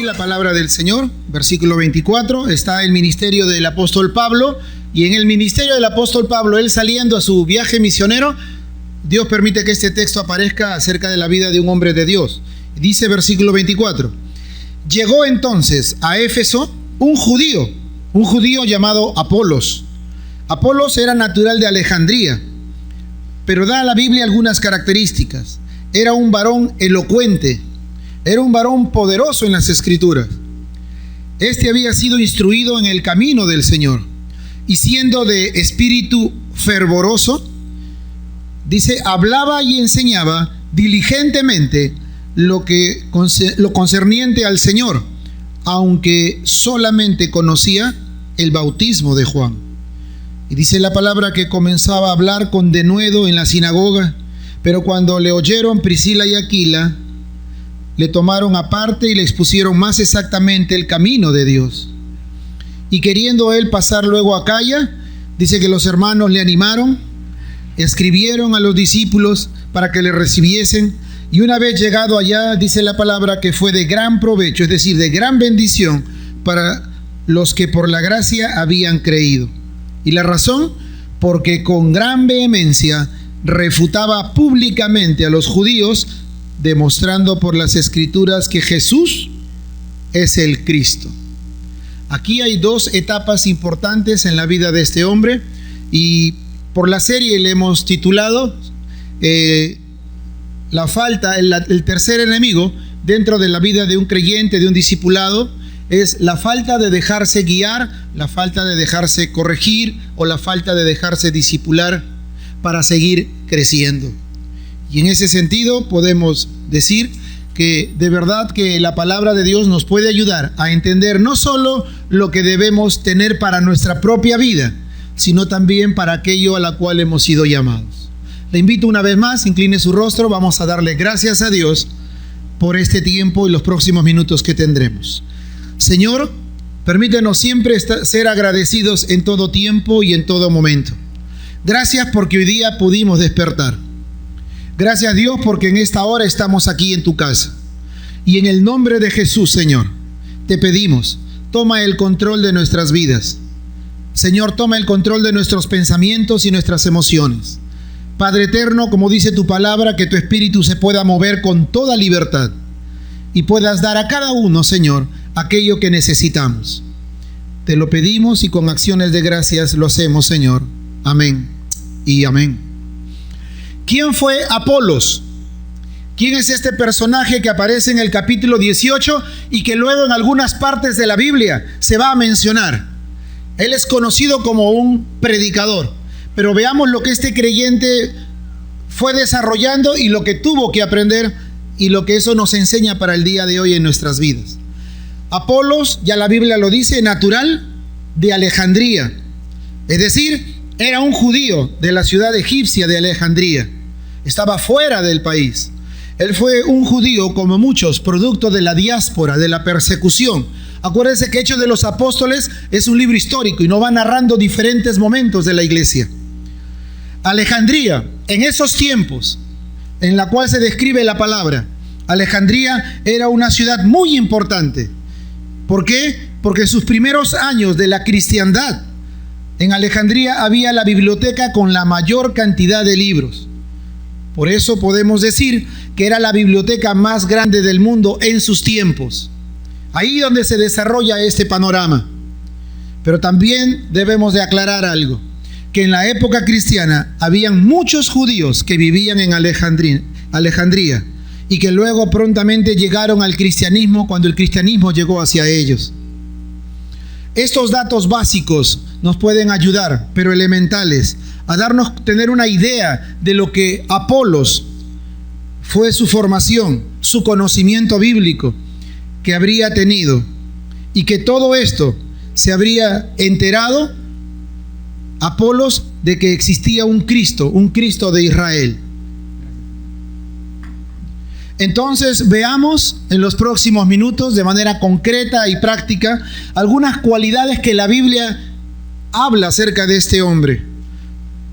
La palabra del Señor, versículo 24, está el ministerio del apóstol Pablo, y en el ministerio del apóstol Pablo, él saliendo a su viaje misionero, Dios permite que este texto aparezca acerca de la vida de un hombre de Dios. Dice versículo 24, llegó entonces a Éfeso un judío llamado Apolos. Apolos era natural de Alejandría, pero da a la Biblia algunas características. Era un varón elocuente, era un varón poderoso en las Escrituras. Este había sido instruido en el camino del Señor, y siendo de espíritu fervoroso, dice, hablaba y enseñaba diligentemente lo concerniente al Señor, aunque solamente conocía el bautismo de Juan. Y dice la palabra que comenzaba a hablar con denuedo en la sinagoga, pero cuando le oyeron Priscila y Aquila, le tomaron aparte y le expusieron más exactamente el camino de Dios. Y queriendo él pasar luego a Acaya, dice que los hermanos le animaron, escribieron a los discípulos para que le recibiesen, y una vez llegado allá, dice la palabra que fue de gran provecho, es decir, de gran bendición para los que por la gracia habían creído. Y la razón, porque con gran vehemencia refutaba públicamente a los judíos, demostrando por las Escrituras que Jesús es el Cristo. Aquí hay dos etapas importantes en la vida de este hombre, y por la serie le hemos titulado la falta, el tercer enemigo dentro de la vida de un creyente, de un discipulado, es la falta de dejarse guiar, la falta de dejarse corregir o la falta de dejarse discipular para seguir creciendo. Y en ese sentido podemos decir que de verdad que la palabra de Dios nos puede ayudar a entender no solo lo que debemos tener para nuestra propia vida, sino también para aquello a la cual hemos sido llamados. Le invito una vez más, incline su rostro, vamos a darle gracias a Dios por este tiempo y los próximos minutos que tendremos. Señor, permítenos siempre ser agradecidos en todo tiempo y en todo momento. Gracias porque hoy día pudimos despertar. Gracias a Dios porque en esta hora estamos aquí en tu casa. Y en el nombre de Jesús, Señor, te pedimos, toma el control de nuestras vidas. Señor, toma el control de nuestros pensamientos y nuestras emociones. Padre eterno, como dice tu palabra, que tu espíritu se pueda mover con toda libertad y puedas dar a cada uno, Señor, aquello que necesitamos. Te lo pedimos y con acciones de gracias lo hacemos, Señor. Amén y amén. ¿Quién fue Apolos? ¿Quién es este personaje que aparece en el capítulo 18 y que luego en algunas partes de la Biblia se va a mencionar? Él es conocido como un predicador, pero veamos lo que este creyente fue desarrollando y lo que tuvo que aprender y lo que eso nos enseña para el día de hoy en nuestras vidas. Apolos, ya la Biblia lo dice, natural de Alejandría, es decir, era un judío de la ciudad egipcia de Alejandría, estaba fuera del país. Él fue un judío como muchos, producto de la diáspora, de la persecución. Acuérdense que Hechos de los Apóstoles es un libro histórico y nos va narrando diferentes momentos de la iglesia. Alejandría, en esos tiempos en la cual se describe la palabra, Alejandría era una ciudad muy importante. ¿Por qué? Porque en sus primeros años de la cristiandad, en Alejandría había la biblioteca con la mayor cantidad de libros. Por eso podemos decir que era la biblioteca más grande del mundo en sus tiempos. Ahí donde se desarrolla este panorama. Pero también debemos de aclarar algo, que en la época cristiana habían muchos judíos que vivían en Alejandría y que luego prontamente llegaron al cristianismo cuando el cristianismo llegó hacia ellos. Estos datos básicos nos pueden ayudar, pero elementales, a tener una idea de lo que Apolos fue su formación, su conocimiento bíblico que habría tenido, y que todo esto se habría enterado Apolos de que existía un Cristo de Israel. Entonces veamos en los próximos minutos de manera concreta y práctica algunas cualidades que la Biblia habla acerca de este hombre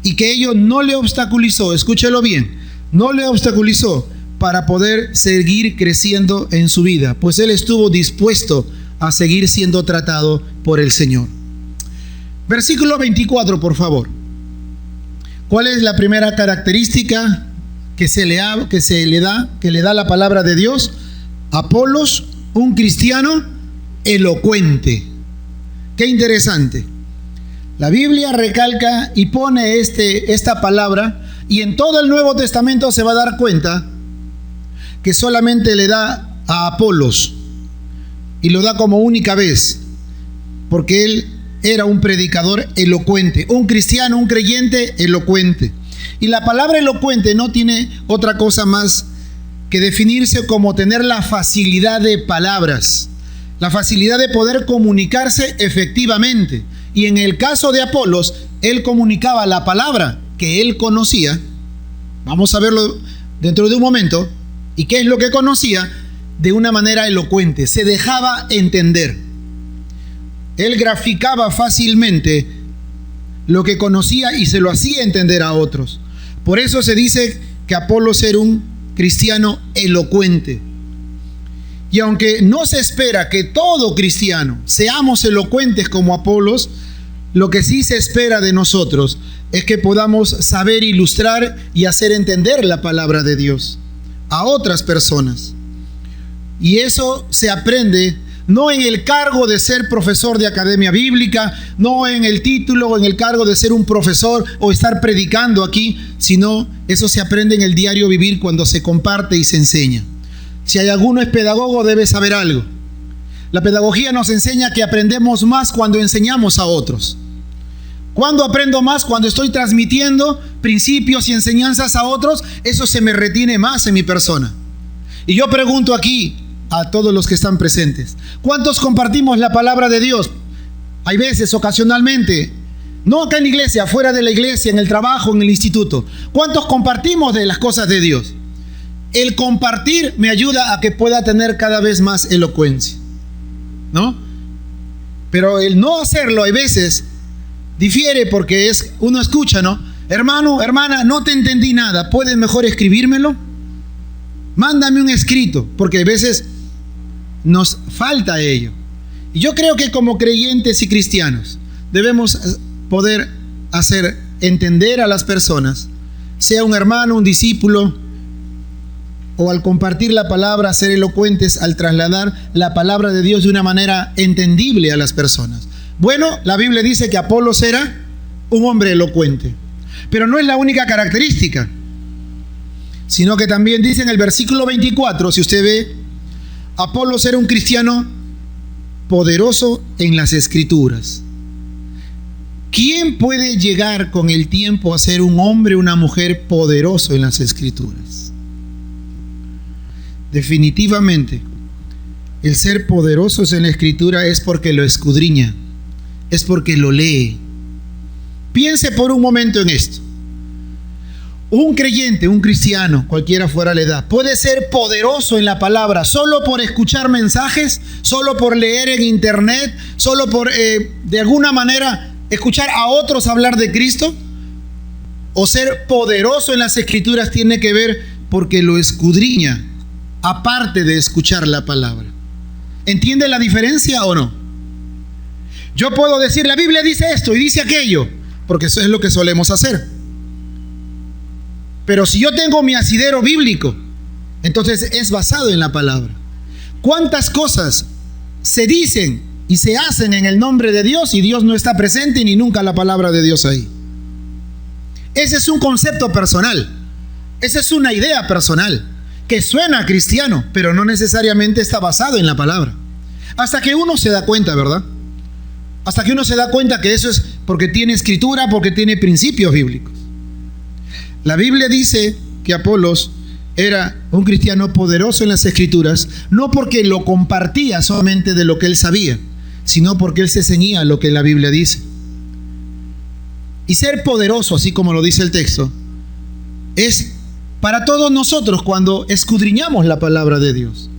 y que ello no le obstaculizó, escúchelo bien, no le obstaculizó para poder seguir creciendo en su vida, pues él estuvo dispuesto a seguir siendo tratado por el Señor. Versículo 24, por favor. ¿Cuál es la primera característica que le da la palabra de Dios? Apolos, un cristiano elocuente. Qué interesante. La Biblia recalca y pone esta palabra, y en todo el Nuevo Testamento se va a dar cuenta que solamente le da a Apolos, y lo da como única vez, porque él era un predicador elocuente, un cristiano, un creyente elocuente. Y la palabra elocuente no tiene otra cosa más que definirse como tener la facilidad de palabras, la facilidad de poder comunicarse efectivamente. Y en el caso de Apolos, él comunicaba la palabra que él conocía. Vamos a verlo dentro de un momento. ¿Y qué es lo que conocía? De una manera elocuente, se dejaba entender. Él graficaba fácilmente lo que conocía y se lo hacía entender a otros. Por eso se dice que Apolos era un cristiano elocuente. Y aunque no se espera que todo cristiano seamos elocuentes como Apolos, lo que sí se espera de nosotros es que podamos saber ilustrar y hacer entender la palabra de Dios a otras personas. Y eso se aprende no en el cargo de ser profesor de academia bíblica, no en el título o en el cargo de ser un profesor o estar predicando aquí, sino eso se aprende en el diario vivir cuando se comparte y se enseña. Si hay alguno es pedagogo, debe saber algo. La pedagogía nos enseña que aprendemos más cuando enseñamos a otros. ¿Cuándo aprendo más? Cuando estoy transmitiendo principios y enseñanzas a otros, eso se me retiene más en mi persona. Y yo pregunto aquí a todos los que están presentes, ¿cuántos compartimos la palabra de Dios? Hay veces, ocasionalmente, no acá en la iglesia, fuera de la iglesia, en el trabajo, en el instituto. ¿Cuántos compartimos de las cosas de Dios? El compartir me ayuda a que pueda tener cada vez más elocuencia, ¿no? Pero el no hacerlo, hay veces, difiere porque uno escucha, ¿no? Hermano, hermana, no te entendí nada, ¿puedes mejor escribírmelo? Mándame un escrito, porque a veces nos falta ello. Y yo creo que como creyentes y cristianos debemos poder hacer entender a las personas, sea un hermano, un discípulo, o al compartir la palabra, ser elocuentes al trasladar la palabra de Dios de una manera entendible a las personas. Bueno, la Biblia dice que Apolos era un hombre elocuente, pero no es la única característica, sino que también dice en el versículo 24, si usted ve, Apolos era un cristiano poderoso en las Escrituras. ¿Quién puede llegar con el tiempo a ser un hombre o una mujer poderoso en las Escrituras? Definitivamente, el ser poderosos en la Escritura es porque lo escudriña, es porque lo lee. Piense por un momento en esto. Un creyente, un cristiano, cualquiera fuera la edad, puede ser poderoso en la palabra solo por escuchar mensajes, solo por leer en internet, solo por de alguna manera escuchar a otros hablar de Cristo. O ser poderoso en las Escrituras tiene que ver porque lo escudriña, aparte de escuchar la palabra. ¿Entiende la diferencia o no? Yo puedo decir, la Biblia dice esto y dice aquello, porque eso es lo que solemos hacer. Pero si yo tengo mi asidero bíblico, entonces es basado en la palabra. ¿Cuántas cosas se dicen y se hacen en el nombre de Dios y Dios no está presente ni nunca la palabra de Dios ahí? Ese es un concepto personal. Esa es una idea personal que suena cristiano, pero no necesariamente está basado en la palabra. Hasta que uno se da cuenta, ¿verdad? Hasta que uno se da cuenta que eso es porque tiene escritura, porque tiene principios bíblicos. La Biblia dice que Apolos era un cristiano poderoso en las Escrituras, no porque lo compartía solamente de lo que él sabía, sino porque él se ceñía a lo que la Biblia dice. Y ser poderoso, así como lo dice el texto, es para todos nosotros cuando escudriñamos la palabra de Dios.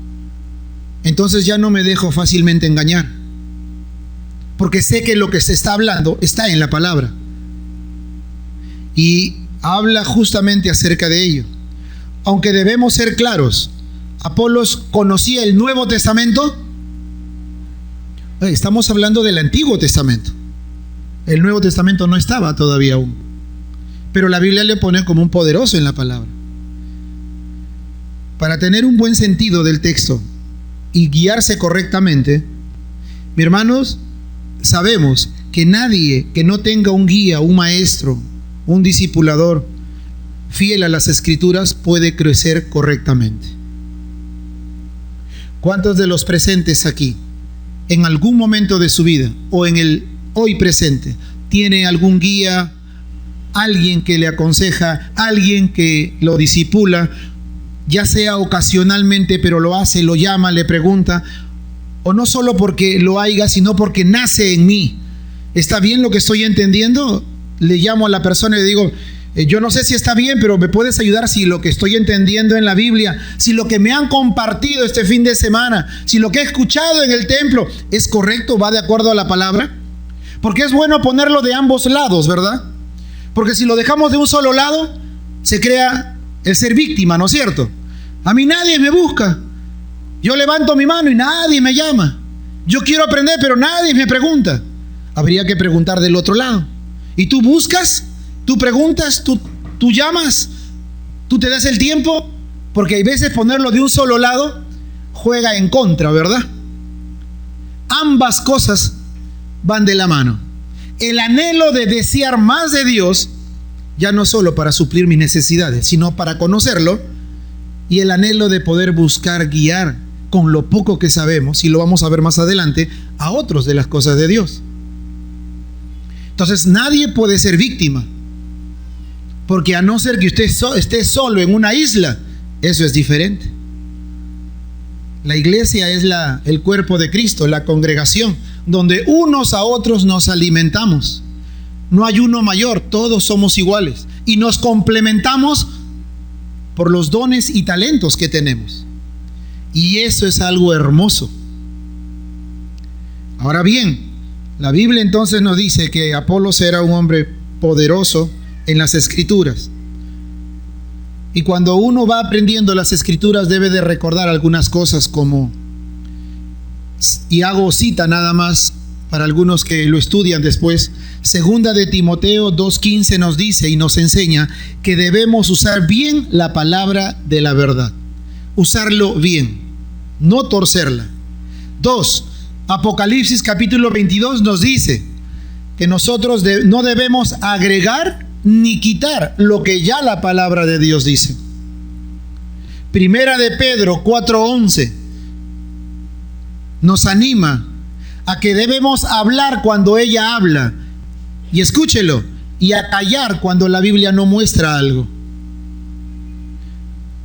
Entonces ya no me dejo fácilmente engañar, porque sé que lo que se está hablando está en la palabra. Y habla justamente acerca de ello. Aunque debemos ser claros, ¿Apolos conocía el Nuevo Testamento? Estamos hablando del Antiguo Testamento. El Nuevo Testamento no estaba todavía aún. Pero la Biblia le pone como un poderoso en la palabra. Para tener un buen sentido del texto y guiarse correctamente, mis hermanos, sabemos que nadie que no tenga un guía, un maestro, un discipulador fiel a las Escrituras puede crecer correctamente. ¿Cuántos de los presentes aquí, en algún momento de su vida o en el hoy presente, tiene algún guía, alguien que le aconseja, alguien que lo discipula, ya sea ocasionalmente, pero lo hace, lo llama, le pregunta, o no solo porque lo haya, sino porque nace en mí? ¿Está bien lo que estoy entendiendo? Le llamo a la persona y le digo, yo no sé si está bien, pero me puedes ayudar si lo que estoy entendiendo en la Biblia, si lo que me han compartido este fin de semana, si lo que he escuchado en el templo es correcto, va de acuerdo a la palabra. Porque es bueno ponerlo de ambos lados, ¿verdad? Porque si lo dejamos de un solo lado, se crea el ser víctima, ¿no es cierto? A mí nadie me busca. Yo levanto mi mano y nadie me llama. Yo quiero aprender, pero nadie me pregunta. Habría que preguntar del otro lado. Y tú buscas, tú preguntas, tú llamas, tú te das el tiempo, porque hay veces ponerlo de un solo lado juega en contra, ¿verdad? Ambas cosas van de la mano. El anhelo de desear más de Dios, ya no solo para suplir mis necesidades, sino para conocerlo, y el anhelo de poder buscar guiar con lo poco que sabemos, y lo vamos a ver más adelante, a otros de las cosas de Dios. Entonces nadie puede ser víctima, porque a no ser que usted esté solo en una isla, eso es diferente. La iglesia es el cuerpo de Cristo, la congregación, donde unos a otros nos alimentamos. No hay uno mayor, todos somos iguales y nos complementamos por los dones y talentos que tenemos. Y eso es algo hermoso. Ahora bien, la Biblia entonces nos dice que Apolos era un hombre poderoso en las Escrituras. Y cuando uno va aprendiendo las Escrituras debe de recordar algunas cosas como, y hago cita nada más para algunos que lo estudian después, segunda de Timoteo 2:15 nos dice y nos enseña que debemos usar bien la palabra de la verdad. Usarlo bien, no torcerla. 2. Apocalipsis capítulo 22 nos dice que nosotros no debemos agregar ni quitar lo que ya la palabra de Dios dice. Primera de Pedro 4:11 nos anima a que debemos hablar cuando ella habla, y escúchelo, y a callar cuando la Biblia no muestra algo.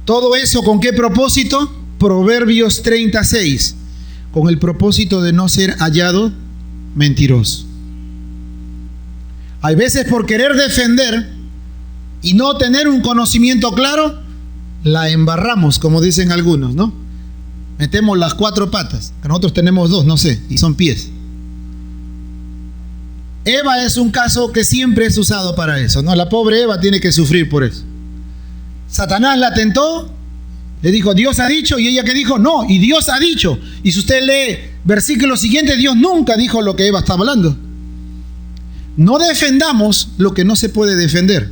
Todo eso, ¿con qué propósito? Proverbios 36, con el propósito de no ser hallado mentiroso. Hay veces por querer defender y no tener un conocimiento claro, la embarramos, como dicen algunos, ¿no? Metemos las 4 patas, que nosotros tenemos 2, no sé, y son pies. Eva es un caso que siempre es usado para eso, ¿no? La pobre Eva tiene que sufrir por eso. Satanás la tentó, le dijo, Dios ha dicho, y ella que dijo, no, y Dios ha dicho. Y si usted lee versículo siguiente, Dios nunca dijo lo que Eva estaba hablando. No defendamos lo que no se puede defender.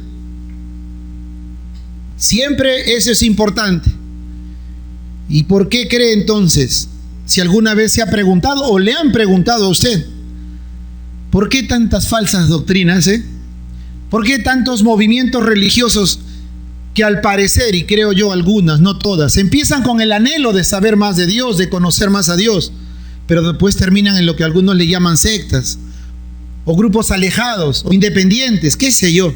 Siempre eso es importante. ¿Y por qué cree entonces? Si alguna vez se ha preguntado o le han preguntado a usted, ¿por qué tantas falsas doctrinas? ¿Por qué tantos movimientos religiosos que al parecer, y creo yo algunas, no todas, empiezan con el anhelo de saber más de Dios, de conocer más a Dios, pero después terminan en lo que algunos le llaman sectas, o grupos alejados, o independientes, qué sé yo?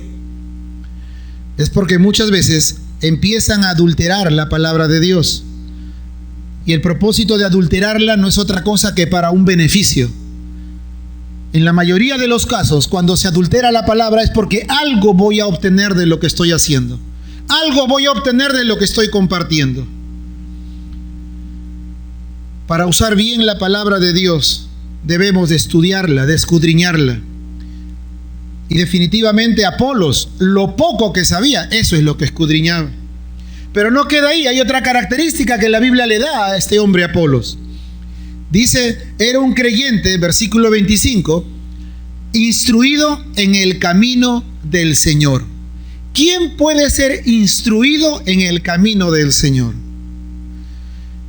Es porque muchas veces empiezan a adulterar la palabra de Dios. Y el propósito de adulterarla no es otra cosa que para un beneficio. En la mayoría de los casos, cuando se adultera la palabra es porque algo voy a obtener de lo que estoy haciendo. algo voy a obtener de lo que estoy compartiendo. Para usar bien la palabra de Dios, debemos de estudiarla, de escudriñarla. Y definitivamente Apolos, lo poco que sabía, eso es lo que escudriñaba. Pero no queda ahí, hay otra característica que la Biblia le da a este hombre Apolos. Dice, era un creyente, versículo 25, instruido en el camino del Señor. ¿Quién puede ser instruido en el camino del Señor?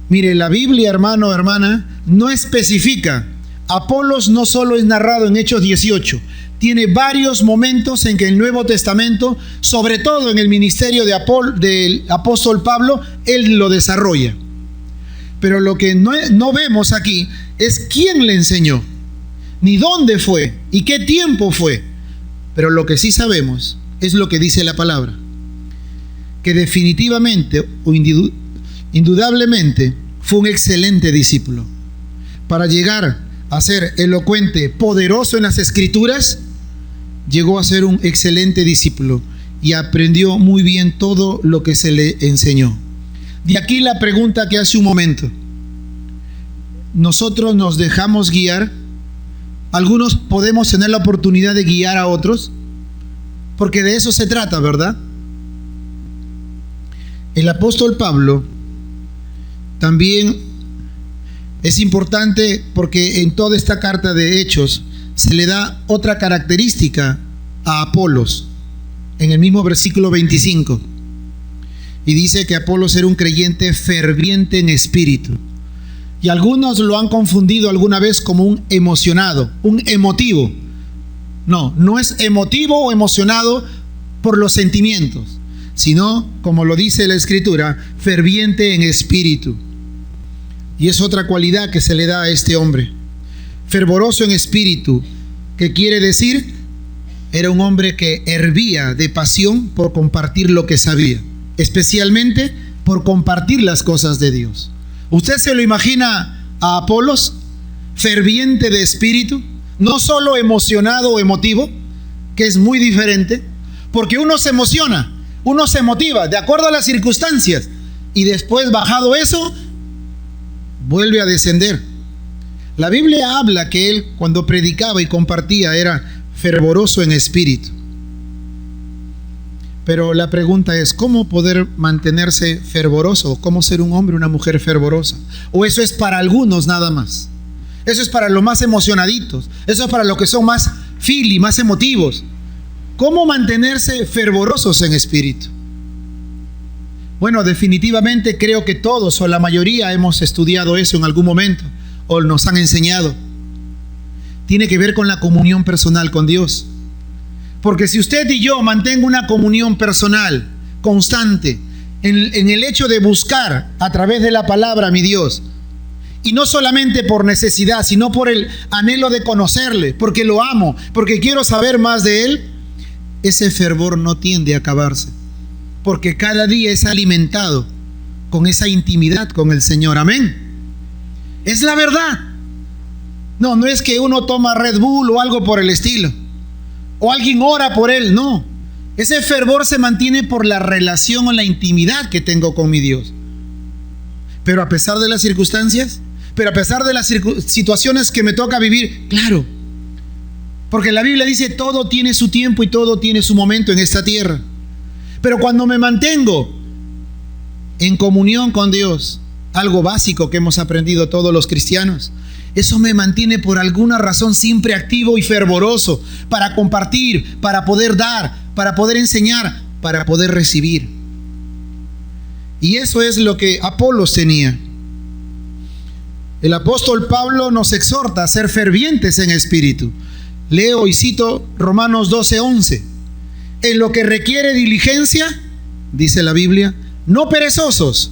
Mire, la Biblia, hermano, hermana, no especifica. Apolos no solo es narrado en Hechos 18, tiene varios momentos en que el Nuevo Testamento, sobre todo en el ministerio del apóstol Pablo, él lo desarrolla. Pero lo que no vemos aquí es quién le enseñó, ni dónde fue, y qué tiempo fue. Pero lo que sí sabemos es lo que dice la palabra, que definitivamente o indudablemente fue un excelente discípulo. Para llegar a ser elocuente, poderoso en las Escrituras, llegó a ser un excelente discípulo y aprendió muy bien todo lo que se le enseñó. De aquí la pregunta que hace un momento. ¿Nosotros nos dejamos guiar? Algunos podemos tener la oportunidad de guiar a otros, porque de eso se trata, ¿verdad? El apóstol Pablo también es importante porque en toda esta carta de Hechos se le da otra característica a Apolos, en el mismo versículo 25. Y dice que Apolos era un creyente ferviente en espíritu. Y algunos lo han confundido alguna vez como un emocionado, un emotivo. No, no es emotivo o emocionado por los sentimientos, sino, como lo dice la Escritura, ferviente en espíritu. Y es otra cualidad que se le da a este hombre. Fervoroso en espíritu, que quiere decir, era un hombre que hervía de pasión por compartir lo que sabía, especialmente por compartir las cosas de Dios. ¿Usted se lo imagina a Apolos, ferviente de espíritu? No solo emocionado o emotivo, que es muy diferente, porque uno se emociona, uno se motiva de acuerdo a las circunstancias, y después, bajado eso, vuelve a descender. La Biblia habla que él, cuando predicaba y compartía, era fervoroso en espíritu. Pero la pregunta es, ¿cómo poder mantenerse fervoroso? ¿Cómo ser un hombre o una mujer fervorosa? ¿O eso es para algunos nada más? Eso es para los más emocionaditos. Eso es para los que son más fili, más emotivos. ¿Cómo mantenerse fervorosos en espíritu? Bueno, definitivamente creo que todos o la mayoría hemos estudiado eso en algún momento o nos han enseñado. Tiene que ver con la comunión personal con Dios. Porque si usted y yo mantengo una comunión personal constante en el hecho de buscar a través de la palabra a mi Dios, y no solamente por necesidad, sino por el anhelo de conocerle, porque lo amo, porque quiero saber más de Él, ese fervor no tiende a acabarse, porque cada día es alimentado con esa intimidad con el Señor. Amén. Es la verdad. No es que uno toma Red Bull o algo por el estilo, o alguien ora por él, no. Ese fervor se mantiene por la relación o la intimidad que tengo con mi Dios. Pero a pesar de las circunstancias, pero a pesar de las situaciones que me toca vivir, claro, porque la Biblia dice todo tiene su tiempo y todo tiene su momento en esta tierra. Pero cuando me mantengo en comunión con Dios, algo básico que hemos aprendido todos los cristianos, eso me mantiene por alguna razón siempre activo y fervoroso para compartir, para poder dar, para poder enseñar, para poder recibir. Y eso es lo que Apolos tenía. El apóstol Pablo nos exhorta a ser fervientes en espíritu. Leo y cito Romanos 12:11. En lo que requiere diligencia, dice la Biblia, no perezosos,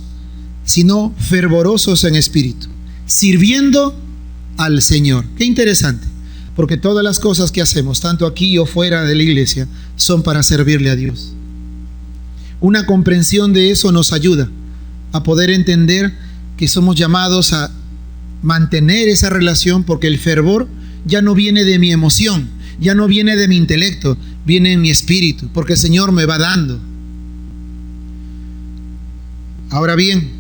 sino fervorosos en espíritu, sirviendo al Señor. Qué interesante, porque todas las cosas que hacemos, tanto aquí o fuera de la iglesia, son para servirle a Dios. Una comprensión de eso nos ayuda a poder entender que somos llamados a mantener esa relación, porque el fervor ya no viene de mi emoción, ya no viene de mi intelecto, viene en mi espíritu, porque el Señor me va dando. Ahora bien,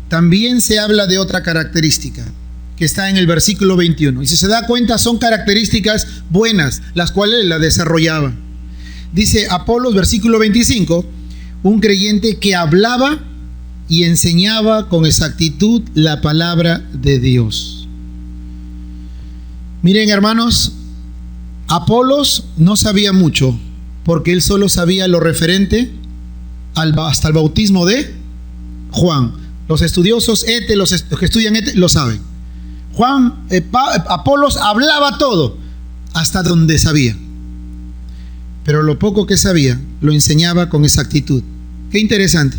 también se habla de otra característica que está en el versículo 21. Y si se da cuenta, son características buenas, las cuales la desarrollaba. Dice Apolos, versículo 25, un creyente que hablaba y enseñaba con exactitud la palabra de Dios. Miren, hermanos, Apolos no sabía mucho, porque él solo sabía lo referente hasta el bautismo de Juan. Los estudiosos los que estudian lo saben. Apolos hablaba todo, hasta donde sabía. Pero lo poco que sabía, lo enseñaba con exactitud. Qué interesante.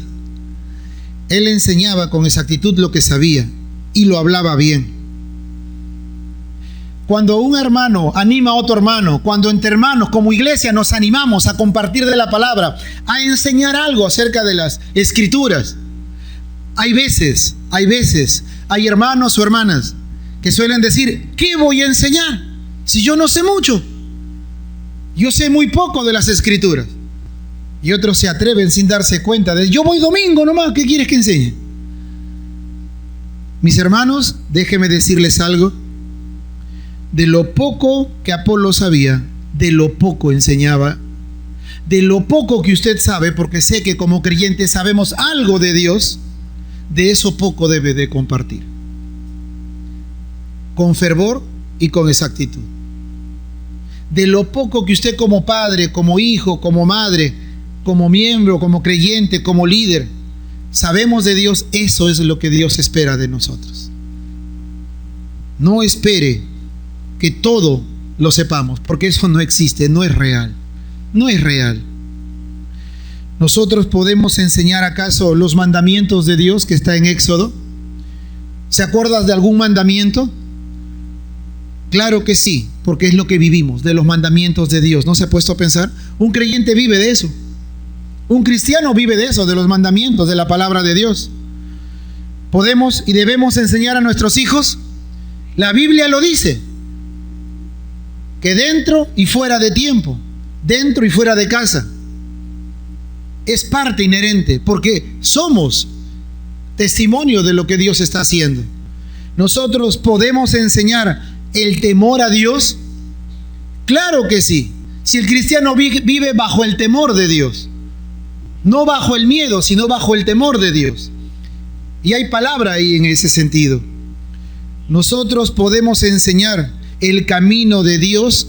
Él enseñaba con exactitud lo que sabía y lo hablaba bien. Cuando un hermano anima a otro hermano, cuando entre hermanos como iglesia nos animamos a compartir de la palabra, a enseñar algo acerca de las escrituras, hay veces, hay hermanos o hermanas que suelen decir, ¿qué voy a enseñar si yo no sé mucho? Yo sé muy poco de las escrituras. Y otros se atreven sin darse cuenta de, yo voy domingo nomás, ¿qué quieres que enseñe? Mis hermanos, déjenme decirles algo. De lo poco que Apolo sabía, de lo poco enseñaba, de lo poco que usted sabe, porque sé que como creyentes sabemos algo de Dios, de eso poco debe de compartir. Con fervor y con exactitud. De lo poco que usted como padre, como hijo, como madre, como miembro, como creyente, como líder, sabemos de Dios, eso es lo que Dios espera de nosotros. No espere que todo lo sepamos, porque eso no existe, no es real. No es real. ¿Nosotros podemos enseñar acaso los mandamientos de Dios que está en Éxodo? ¿Se acuerdas de algún mandamiento? Claro que sí, porque es lo que vivimos, de los mandamientos de Dios. ¿No se ha puesto a pensar? Un creyente vive de eso. Un cristiano vive de eso, de los mandamientos, de la palabra de Dios. ¿Podemos y debemos enseñar a nuestros hijos? La Biblia lo dice, que dentro y fuera de tiempo, dentro y fuera de casa, es parte inherente, porque somos testimonio de lo que Dios está haciendo. Nosotros podemos enseñar el temor a Dios. Claro que sí. Si el cristiano vive bajo el temor de Dios, no bajo el miedo, sino bajo el temor de Dios. Y hay palabra ahí en ese sentido. Nosotros podemos enseñar el camino de Dios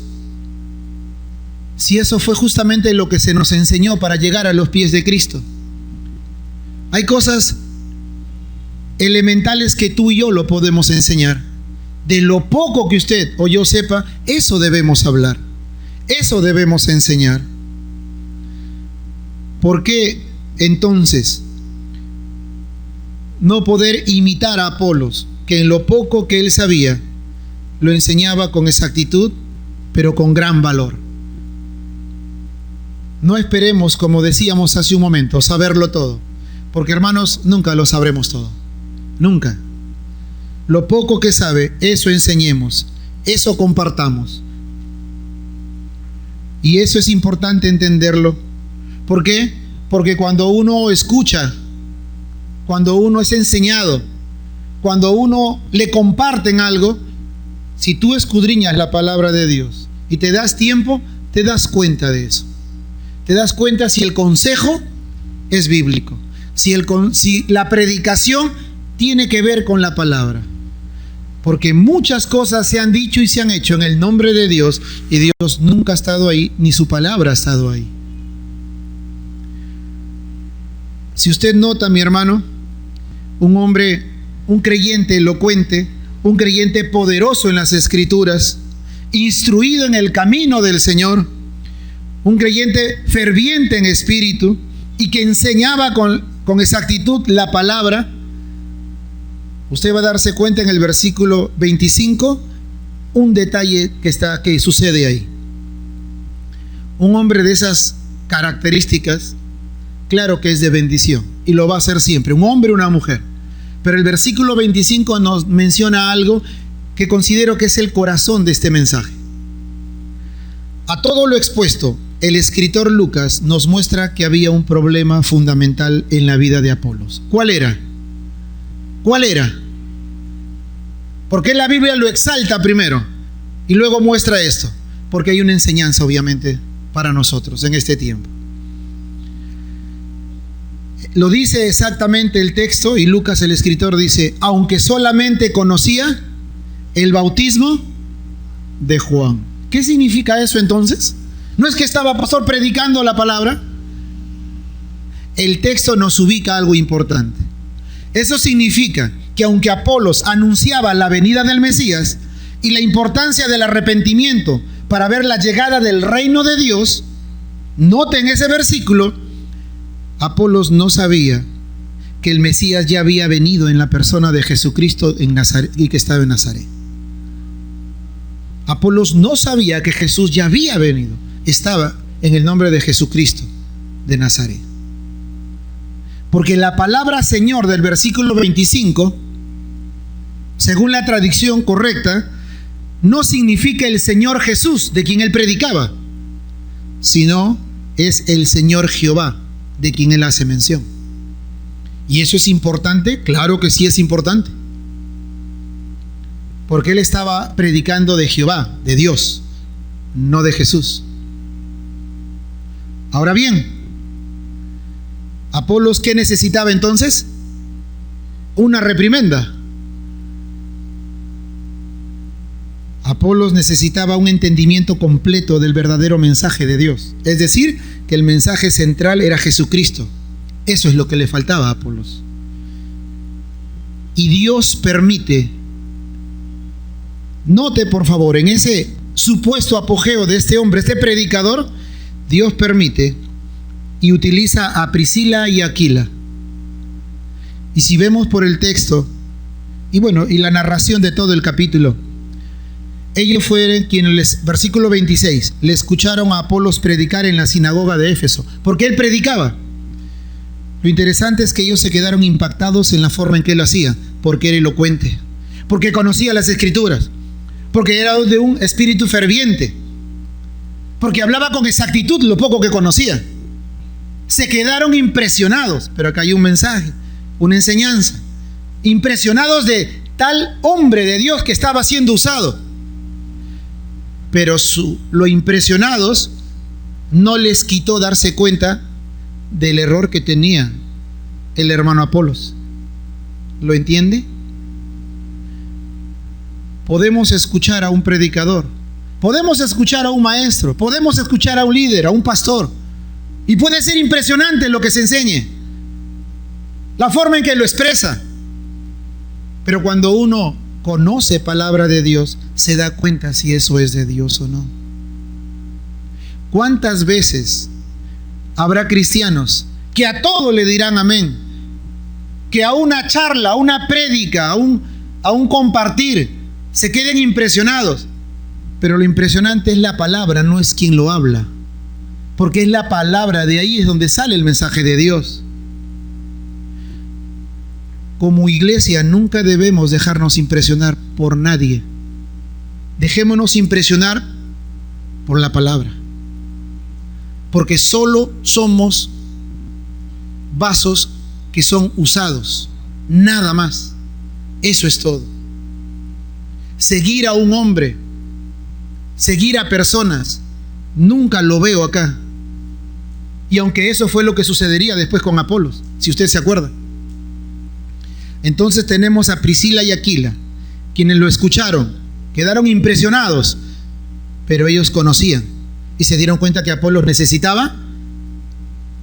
si eso fue justamente lo que se nos enseñó para llegar a los pies de Cristo. Hay cosas elementales que tú y yo lo podemos enseñar. De lo poco que usted o yo sepa, eso debemos hablar. Eso debemos enseñar. ¿Por qué entonces no poder imitar a Apolos, que en lo poco que él sabía, lo enseñaba con exactitud, pero con gran valor? No esperemos, como decíamos hace un momento, saberlo todo, porque hermanos, nunca lo sabremos todo. Nunca. Lo poco que sabe, eso enseñemos, eso compartamos. Y eso es importante entenderlo. ¿Por qué? Porque cuando uno escucha, cuando uno es enseñado, cuando uno le comparten algo, si tú escudriñas la palabra de Dios y te das tiempo, te das cuenta de eso. Te das cuenta si el consejo es bíblico, si la predicación tiene que ver con la palabra. Porque muchas cosas se han dicho y se han hecho en el nombre de Dios y Dios nunca ha estado ahí, ni su palabra ha estado ahí. Si usted nota, mi hermano, un hombre, un creyente elocuente, un creyente poderoso en las Escrituras, instruido en el camino del Señor, un creyente ferviente en espíritu y que enseñaba con exactitud la palabra, usted va a darse cuenta en el versículo 25 un detalle que sucede ahí. Un hombre de esas características, claro que es de bendición y lo va a ser siempre, un hombre o una mujer. Pero el versículo 25 nos menciona algo que considero que es el corazón de este mensaje. A todo lo expuesto, el escritor Lucas nos muestra que había un problema fundamental en la vida de Apolos. ¿Cuál era? ¿Cuál era? ¿Por qué la Biblia lo exalta primero y luego muestra esto? Porque hay una enseñanza, obviamente, para nosotros en este tiempo. Lo dice exactamente el texto, y Lucas, el escritor, dice: aunque solamente conocía el bautismo de Juan. ¿Qué significa eso entonces? ¿No es que estaba pastor predicando la palabra? El texto nos ubica algo importante. Eso significa que aunque Apolos anunciaba la venida del Mesías y la importancia del arrepentimiento para ver la llegada del reino de Dios, noten ese versículo, Apolos no sabía que el Mesías ya había venido en la persona de Jesucristo en Nazaret, y que estaba en Nazaret. Apolos no sabía que Jesús ya había venido. Estaba en el nombre de Jesucristo de Nazaret. Porque la palabra Señor del versículo 25, según la tradición correcta, no significa el Señor Jesús de quien él predicaba, sino es el Señor Jehová de quien él hace mención. ¿Y eso es importante? Claro que sí es importante. Porque él estaba predicando de Jehová, de Dios, no de Jesús. Ahora bien, Apolos, ¿qué necesitaba entonces? Una reprimenda. Apolos necesitaba un entendimiento completo del verdadero mensaje de Dios. Es decir, que el mensaje central era Jesucristo. Eso es lo que le faltaba a Apolos. Y Dios permite, note por favor, en ese supuesto apogeo de este hombre, este predicador, Dios permite y utiliza a Priscila y Aquila. Y si vemos por el texto, y la narración de todo el capítulo, ellos fueron quienes, versículo 26, le escucharon a Apolos predicar en la sinagoga de Éfeso, porque él predicaba. Lo interesante es que ellos se quedaron impactados en la forma en que él lo hacía, porque era elocuente, porque conocía las escrituras, porque era de un espíritu ferviente, porque hablaba con exactitud lo poco que conocía. Se quedaron impresionados, pero acá hay un mensaje, una enseñanza. Impresionados de tal hombre de Dios que estaba siendo usado. Pero lo impresionados no les quitó darse cuenta del error que tenía el hermano Apolos. ¿Lo entiende? Podemos escuchar a un predicador, podemos escuchar a un maestro, podemos escuchar a un líder, a un pastor, y puede ser impresionante lo que se enseñe, la forma en que lo expresa. Pero cuando uno conoce palabra de Dios, se da cuenta si eso es de Dios o no. ¿Cuántas veces habrá cristianos que a todo le dirán amén? Que a una charla, a una prédica, a un compartir, se queden impresionados. Pero lo impresionante es la palabra, no es quien lo habla. Porque es la palabra, de ahí es donde sale el mensaje de Dios. Como iglesia nunca debemos dejarnos impresionar por nadie. Dejémonos impresionar por la palabra. Porque solo somos vasos que son usados. Nada más. Eso es todo. Seguir a un hombre, seguir a personas, nunca lo veo acá. Y aunque eso fue lo que sucedería después con Apolos, si usted se acuerda. Entonces tenemos a Priscila y Aquila, quienes lo escucharon, quedaron impresionados, pero ellos conocían y se dieron cuenta que Apolos necesitaba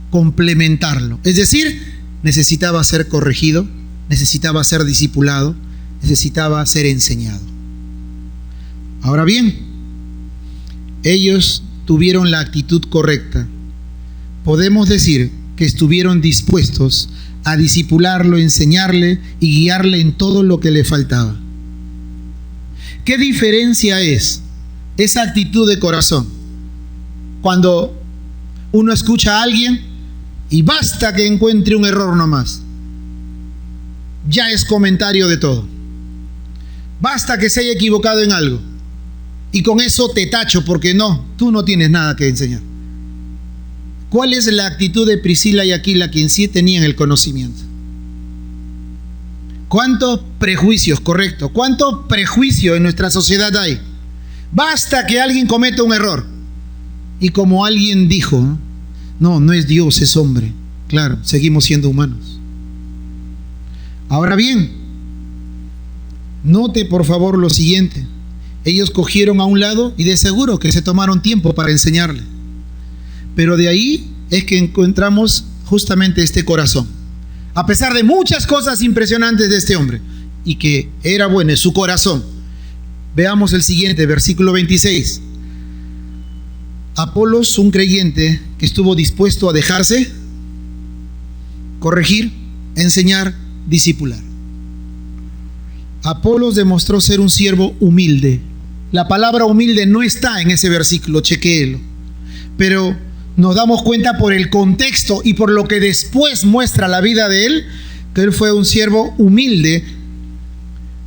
complementarlo. Es decir, necesitaba ser corregido, necesitaba ser discipulado, necesitaba ser enseñado. Ahora bien, ellos tuvieron la actitud correcta. Podemos decir que estuvieron dispuestos a discipularlo, enseñarle y guiarle en todo lo que le faltaba. ¿Qué diferencia es esa actitud de corazón? Cuando uno escucha a alguien y basta que encuentre un error nomás, ya es comentario de todo. Basta que se haya equivocado en algo y con eso te tacho porque tú no tienes nada que enseñar. ¿Cuál es la actitud de Priscila y Aquila, quien sí tenían el conocimiento? ¿Cuántos prejuicios, correcto? ¿Cuánto prejuicio en nuestra sociedad hay? Basta que alguien cometa un error. Y como alguien dijo, no es Dios, es hombre. Claro, seguimos siendo humanos. Ahora bien, note por favor lo siguiente. Ellos cogieron a un lado y de seguro que se tomaron tiempo para enseñarle. Pero de ahí es que encontramos justamente este corazón. A pesar de muchas cosas impresionantes de este hombre, y que era bueno su corazón. Veamos el siguiente, versículo 26. Apolos, un creyente que estuvo dispuesto a dejarse corregir, enseñar, discipular. Apolos demostró ser un siervo humilde. La palabra humilde no está en ese versículo, chequéelo. Pero nos damos cuenta por el contexto y por lo que después muestra la vida de él, que él fue un siervo humilde.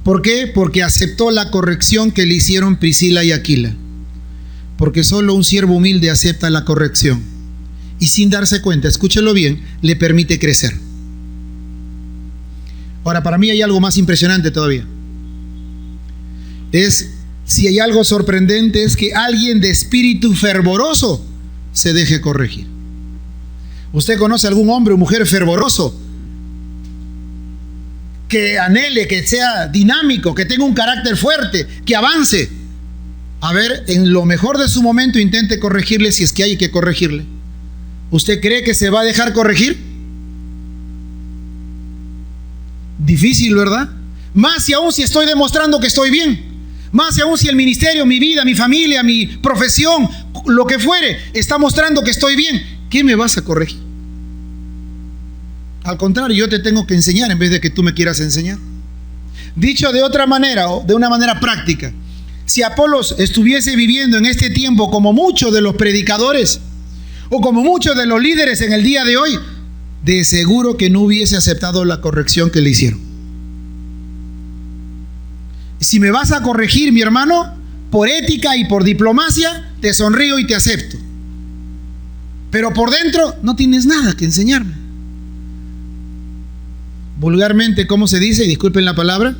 ¿Por qué? Porque aceptó la corrección que le hicieron Priscila y Aquila. Porque solo un siervo humilde acepta la corrección. Y sin darse cuenta, escúchelo bien, le permite crecer. Ahora, para mí hay algo más impresionante todavía. Si hay algo sorprendente, es que alguien de espíritu fervoroso se deje corregir. ¿Usted conoce algún hombre o mujer fervoroso que anhele, que sea dinámico, que tenga un carácter fuerte, que avance? A ver, en lo mejor de su momento intente corregirle si es que hay que corregirle. ¿Usted cree que se va a dejar corregir? Difícil, ¿verdad? Más y aún si estoy demostrando que estoy bien. Más y aún si el ministerio, mi vida, mi familia, mi profesión, lo que fuere, está mostrando que estoy bien. ¿Qué me vas a corregir? Al contrario, yo te tengo que enseñar en vez de que tú me quieras enseñar. Dicho de otra manera, o de una manera práctica, si Apolos estuviese viviendo en este tiempo como muchos de los predicadores o como muchos de los líderes en el día de hoy, de seguro que no hubiese aceptado la corrección que le hicieron. Si me vas a corregir, mi hermano, por ética y por diplomacia, te sonrío y te acepto. Pero por dentro no tienes nada que enseñarme. Vulgarmente, ¿cómo se dice? Y disculpen la palabra.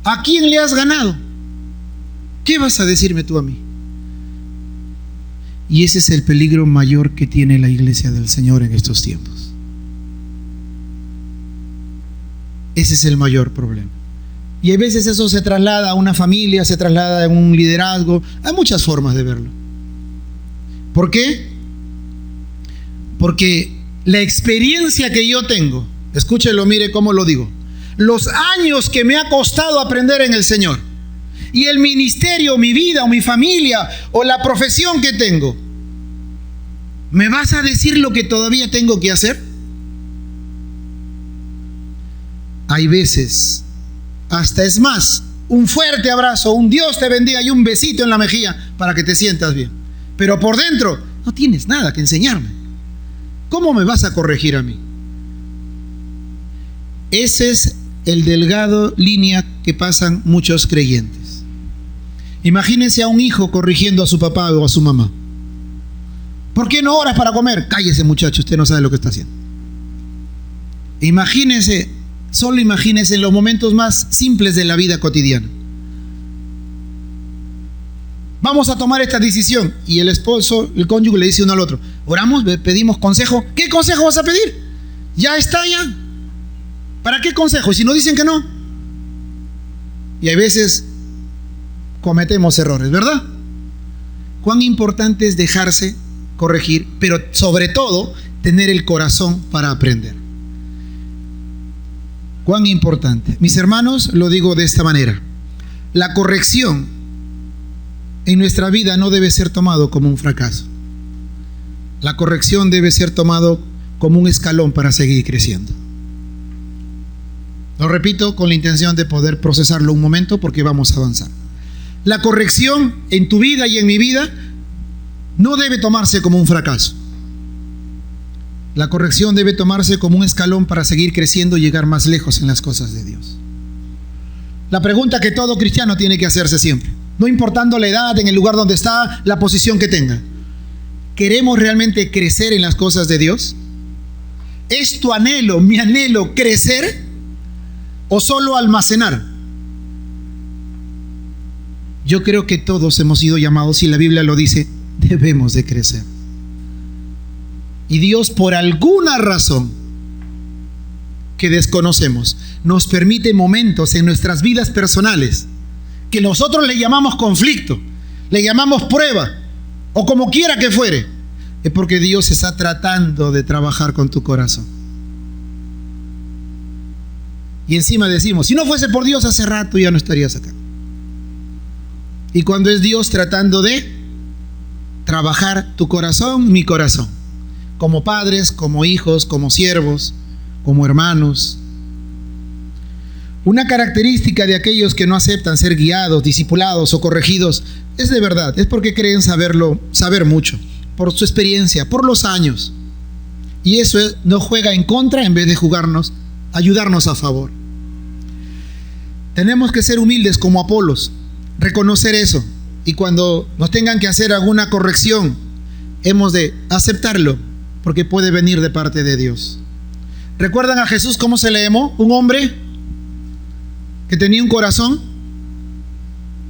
¿A quién le has ganado? ¿Qué vas a decirme tú a mí? Y ese es el peligro mayor que tiene la iglesia del Señor en estos tiempos. Ese es el mayor problema. Y a veces eso se traslada a una familia, se traslada a un liderazgo. Hay muchas formas de verlo. ¿Por qué? Porque la experiencia que yo tengo, escúchelo, mire cómo lo digo, los años que me ha costado aprender en el Señor, y el ministerio, mi vida o mi familia o la profesión que tengo, ¿me vas a decir lo que todavía tengo que hacer? Hay veces, hasta es más, un fuerte abrazo, un Dios te bendiga y un besito en la mejilla para que te sientas bien. Pero por dentro no tienes nada que enseñarme. ¿Cómo me vas a corregir a mí? Ese es el delgado línea que pasan muchos creyentes. Imagínense a un hijo corrigiendo a su papá o a su mamá. ¿Por qué no oras para comer? Cállese, muchacho, usted no sabe lo que está haciendo. Imagínense, solo imagínense en los momentos más simples de la vida cotidiana. Vamos a tomar esta decisión. Y el esposo, el cónyuge le dice uno al otro: oramos, pedimos consejo. ¿Qué consejo vas a pedir? Ya está, ya. ¿Para qué consejo? Y si no dicen que no. Y hay veces cometemos errores, ¿verdad? Cuán importante es dejarse corregir, pero sobre todo tener el corazón para aprender. Cuán importante. Mis hermanos, lo digo de esta manera: la corrección en nuestra vida no debe ser tomado como un fracaso. La corrección debe ser tomado como un escalón para seguir creciendo. Lo repito con la intención de poder procesarlo un momento, porque vamos a avanzar. La corrección en tu vida y en mi vida no debe tomarse como un fracaso. La corrección debe tomarse como un escalón para seguir creciendo y llegar más lejos en las cosas de Dios. La pregunta que todo cristiano tiene que hacerse siempre, no importando la edad, en el lugar donde está, la posición que tenga: ¿Queremos realmente crecer en las cosas de Dios? ¿Es tu anhelo, mi anhelo, crecer o solo almacenar? Yo creo que todos hemos sido llamados, y la Biblia lo dice, debemos de crecer. Y Dios, por alguna razón que desconocemos, nos permite momentos en nuestras vidas personales que nosotros le llamamos conflicto, le llamamos prueba, o como quiera que fuere. Es porque Dios está tratando de trabajar con tu corazón. Y encima decimos, si no fuese por Dios hace rato ya no estarías acá. Y cuando es Dios tratando de trabajar tu corazón, mi corazón, como padres, como hijos, como siervos, como hermanos. Una característica de aquellos que no aceptan ser guiados, discipulados o corregidos es de verdad, es porque creen saber mucho, por su experiencia, por los años. Y eso nos juega en contra en vez de ayudarnos a favor. Tenemos que ser humildes como Apolos, reconocer eso. Y cuando nos tengan que hacer alguna corrección, hemos de aceptarlo, porque puede venir de parte de Dios. ¿Recuerdan a Jesús cómo se le llamó? Un hombre que tenía un corazón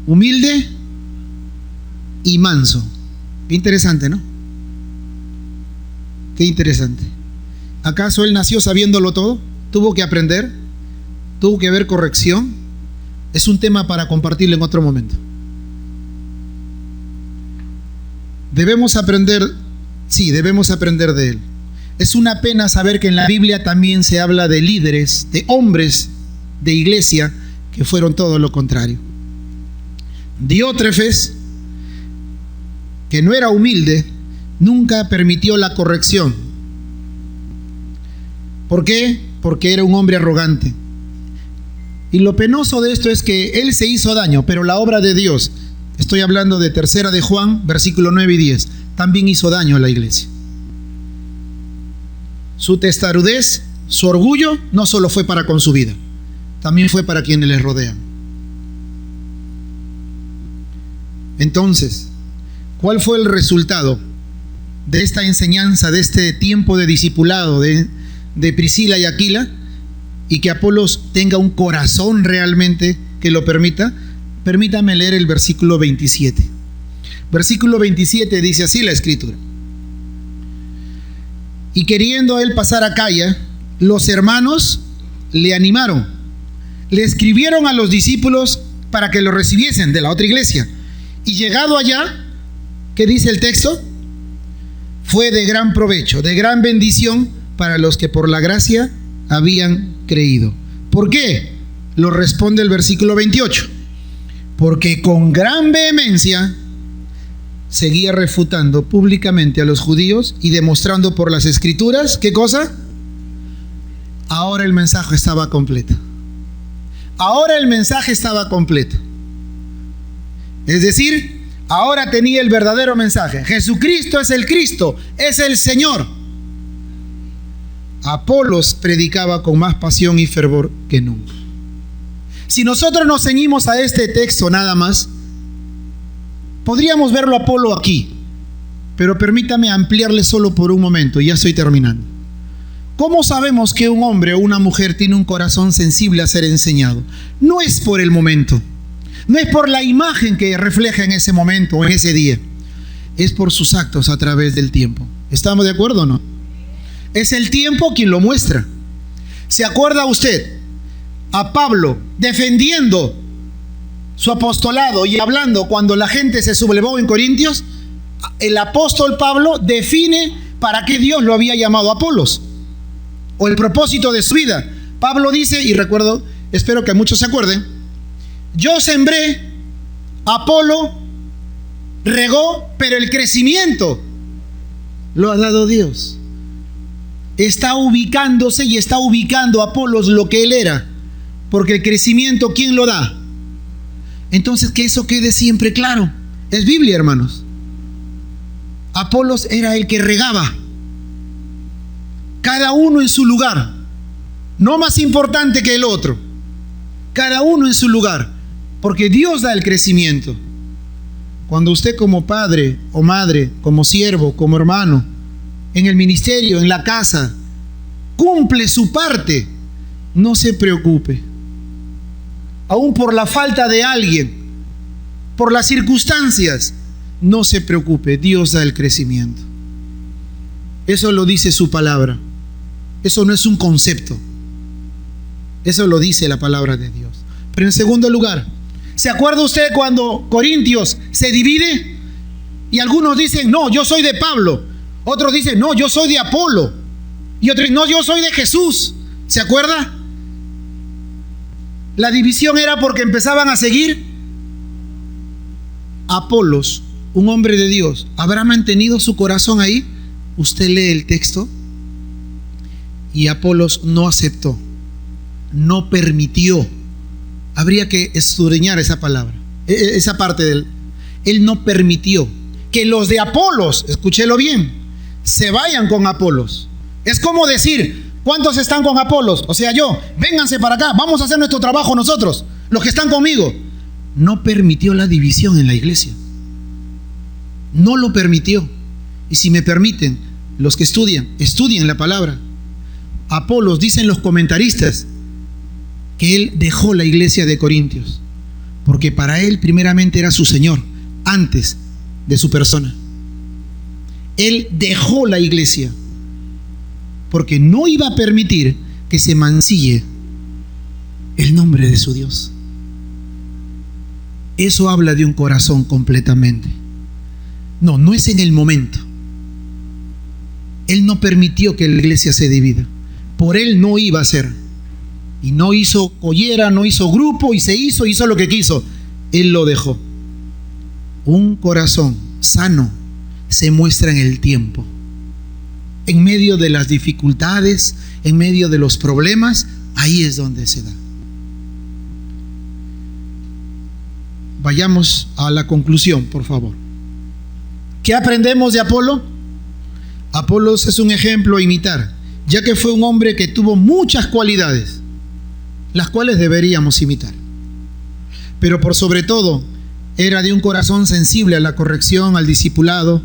humilde y manso. Qué interesante, ¿no? Qué interesante. ¿Acaso él nació sabiéndolo todo? ¿Tuvo que aprender? ¿Tuvo que ver corrección? Es un tema para compartirlo en otro momento. Debemos aprender, sí, debemos aprender de él. Es una pena saber que en la Biblia también se habla de líderes, de hombres de iglesia que fueron todo lo contrario. Diótrefes, que no era humilde, nunca permitió la corrección. ¿Por qué? Porque era un hombre arrogante. Y lo penoso de esto es que él se hizo daño, pero la obra de Dios, estoy hablando de 3 de Juan, versículo 9 y 10, también hizo daño a la iglesia. Su testarudez, su orgullo, no solo fue para con su vida, también fue para quienes les rodean. Entonces, ¿cuál fue el resultado de esta enseñanza, de este tiempo de discipulado de Priscila y Aquila? Y que Apolos tenga un corazón realmente que lo permita. Permítame leer el versículo 27. Versículo 27 dice así la escritura: y queriendo él pasar a Acaya, los hermanos le animaron, le escribieron a los discípulos para que lo recibiesen de la otra iglesia. Y llegado allá, ¿qué dice el texto? Fue de gran provecho, de gran bendición para los que por la gracia habían creído. ¿Por qué? Lo responde el versículo 28. Porque con gran vehemencia seguía refutando públicamente a los judíos y demostrando por las escrituras, ¿qué cosa? Ahora el mensaje estaba completo. Ahora el mensaje estaba completo. Es decir, ahora tenía el verdadero mensaje. Jesucristo es el Cristo, es el Señor. Apolos predicaba con más pasión y fervor que nunca. Si nosotros nos ceñimos a este texto nada más, podríamos verlo a Apolo aquí, pero permítame ampliarle solo por un momento, y ya estoy terminando. ¿Cómo sabemos que un hombre o una mujer tiene un corazón sensible a ser enseñado? No es por el momento, no es por la imagen que refleja en ese momento o en ese día, es por sus actos a través del tiempo. ¿Estamos de acuerdo o no? Es el tiempo quien lo muestra. ¿Se acuerda usted a Pablo defendiendo su apostolado y hablando cuando la gente se sublevó en Corintios? El apóstol Pablo define para qué Dios lo había llamado a Apolos, o el propósito de su vida. Pablo dice, y recuerdo, espero que muchos se acuerden: yo sembré, Apolo regó, pero el crecimiento lo ha dado Dios. Está ubicándose y está ubicando a Apolos lo que él era, porque el crecimiento, ¿quién lo da? Entonces, que eso quede siempre claro. Es Biblia, hermanos. Apolos era el que regaba, cada uno en su lugar, no más importante que el otro, cada uno en su lugar, porque Dios da el crecimiento. Cuando usted como padre o madre, como siervo, como hermano, en el ministerio, en la casa, cumple su parte, no se preocupe. Aún por la falta de alguien, por las circunstancias, no se preocupe, Dios da el crecimiento. Eso lo dice su palabra. Eso no es un concepto. Eso lo dice la palabra de Dios. Pero en segundo lugar, ¿se acuerda usted cuando Corintios se divide? Y algunos dicen, no, yo soy de Pablo. Otros dicen, no, yo soy de Apolo. Y otros, no, yo soy de Jesús. ¿Se acuerda? La división era porque empezaban a seguir a Apolos, un hombre de Dios. ¿Habrá mantenido su corazón ahí? Usted lee el texto y Apolos no aceptó, no permitió. Habría que escudriñar esa palabra, esa parte de él. Él no permitió que los de Apolos, escúchelo bien, se vayan con Apolos. Es como decir, ¿cuántos están con Apolos? O sea, yo, vénganse para acá, vamos a hacer nuestro trabajo nosotros, los que están conmigo. No permitió la división en la iglesia. No lo permitió. Y si me permiten, los que estudien la palabra. Apolos, dicen los comentaristas, que él dejó la iglesia de Corintios, porque para él primeramente era su Señor, antes de su persona. Él dejó la iglesia, porque no iba a permitir que se mancille el nombre de su Dios. Eso habla de un corazón completamente. No es en el momento. Él no permitió que la iglesia se divida. Por él no iba a ser. Y no hizo collera, no hizo grupo, y hizo lo que quiso. Él lo dejó. Un corazón sano se muestra en el tiempo. En medio de las dificultades, en medio de los problemas, ahí es donde se da. Vayamos a la conclusión, por favor. ¿Qué aprendemos de Apolo? Apolos es un ejemplo a imitar, ya que fue un hombre que tuvo muchas cualidades, las cuales deberíamos imitar. Pero por sobre todo, era de un corazón sensible a la corrección, al discipulado,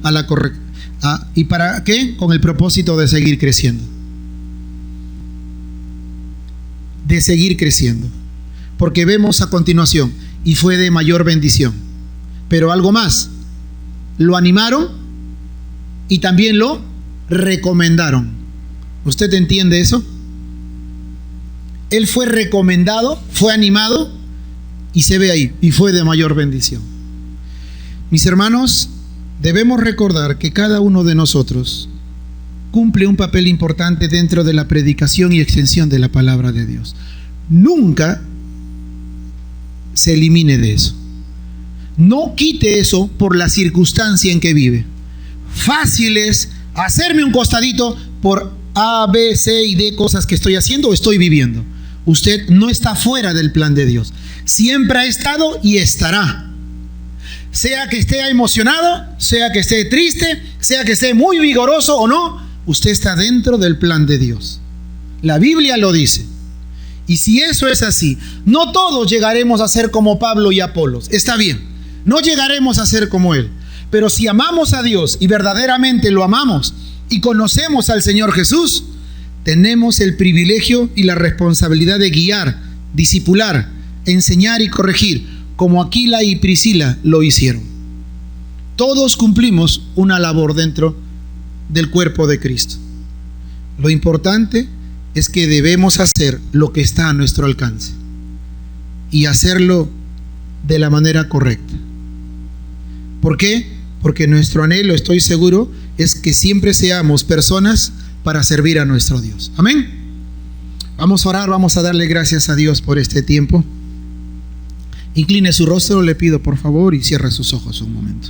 ¿y para qué? Con el propósito de seguir creciendo. De seguir creciendo. Porque vemos a continuación, y fue de mayor bendición. Pero algo más, lo animaron y también lo recomendaron. ¿Usted entiende eso? Él fue recomendado, fue animado y se ve ahí, y fue de mayor bendición. Mis hermanos, debemos recordar que cada uno de nosotros cumple un papel importante dentro de la predicación y extensión de la palabra de Dios. Nunca se elimine de eso. No quite eso por la circunstancia en que vive. Fácil es hacerme un costadito por A, B, C y D cosas que estoy haciendo o estoy viviendo. Usted no está fuera del plan de Dios. Siempre ha estado y estará. Sea que esté emocionado, sea que esté triste, sea que esté muy vigoroso o no, usted está dentro del plan de Dios. La Biblia lo dice. Y si eso es así, no todos llegaremos a ser como Pablo y Apolos. Está bien, no llegaremos a ser como él. Pero si amamos a Dios y verdaderamente lo amamos y conocemos al Señor Jesús, tenemos el privilegio y la responsabilidad de guiar, discipular, enseñar y corregir, como Aquila y Priscila lo hicieron. Todos cumplimos una labor dentro del cuerpo de Cristo. Lo importante es que debemos hacer lo que está a nuestro alcance y hacerlo de la manera correcta. ¿Por qué? Porque nuestro anhelo, estoy seguro, es que siempre seamos personas para servir a nuestro Dios. Amén. Vamos a orar, vamos a darle gracias a Dios por este tiempo. Incline su rostro, le pido por favor, y cierre sus ojos un momento.